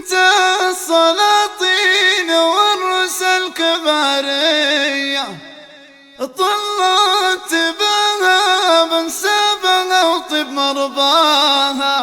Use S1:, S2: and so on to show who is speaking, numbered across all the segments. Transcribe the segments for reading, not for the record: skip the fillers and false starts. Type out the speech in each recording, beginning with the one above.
S1: بنت السلاطين والرؤوس الكبارية، طلت بها بنسابها وطيب مرضاها.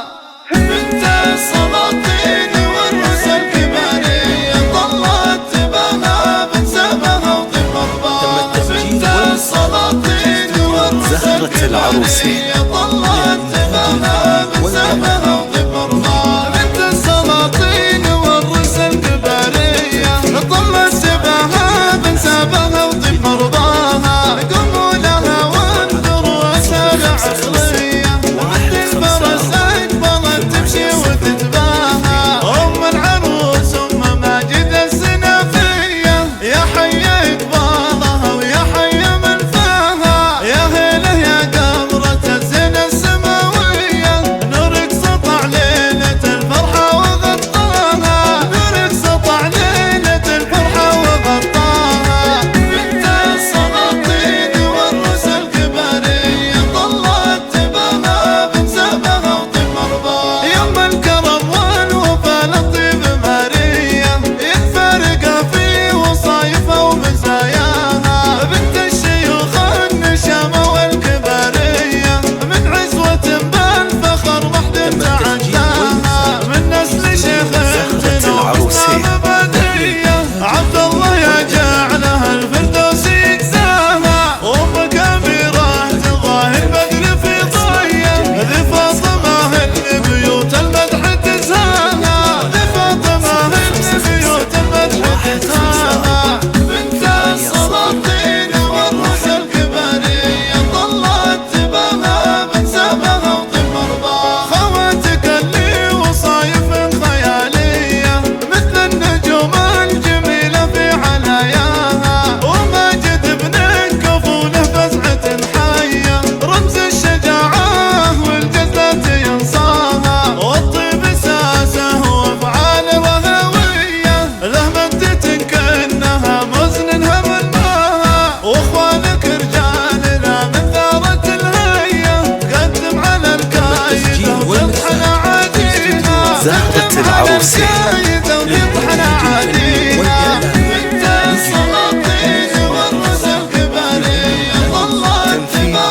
S1: بنت السلاطين والرؤوس الكبارية، طلت بها بنسابها وطيب مرضاها. بنت السلاطين والرؤوس الكبارية، طلت بها بنسابها وطيب مرضاها. بنت السلاطين والرؤوس الكبارية، طلت بها بنسابها وطيب مرضاها. قوموا لها وانظروا أسال عقلية، وعند الفرس أقبلت تمشي وتتباهى. أم العروس أم ماجد السنافية، يا حي إقبالها ويا حي منفاها. يا هيله يا قمرة الزينة السماوية، نورك سطع ليلة الفرحة وغطاها. نورك سطع ليلة الفرحة وغطاها. بنت السلاطين والرؤوس الكبارية، طلت بها بنسابها وطيب مرضاها. يوم الكرم والوفا للطيب مارية، يتفارق في وصايفها ومزاياها. بنت الشيوخ النشامة والكبارية، من عزوة بالفخر وحد تعداها. من نسل شيخ الجنوب مبادية، عبد الله يا جعلها الفردوس يجزاها. أم كبيرة تظاهر بدر في ضية، ذي فاطمة اللي بيوت المدح تزهاها. ذي فاطمة اللي بيوت المدح تزهاها. بنت السلاطين والرؤوس الكبارية، طلت بها بنسابها وطيب مرضاها. خواتك اللي وصايف خيالية، مثل النجوم الجميلة في علاياها. وماجد ابن كفوله فزعة حية، رمز الشجاعة والجزة ينصاها. والطيب ساسه وافعال رهوية، له مدة كأنها مزن هملناها. واخوانك رجالنا من ثارة الهية، قدم على الكايدة وتطحن عادينا.
S2: زهرة العروسين
S1: وتطحن عادينا. بنت السلاطين والرؤوس الكبارية، طلت بها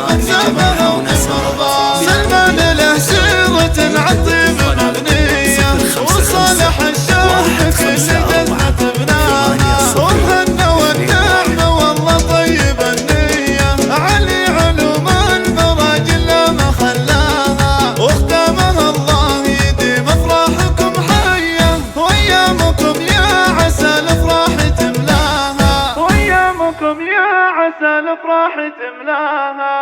S1: بنسابها وطيب مرضاها. سلمان له سيرة عالطيب مبنية، وصالح الشام في جنة بناها. ومهنا والنعمة والله طيب النية، علي علوم المراجل ما خلاها. واختامها الله يديم افراحكم حية، وايامكم يا عسى الافراح تملاها. وايامكم يا عسى الافراح تملاها.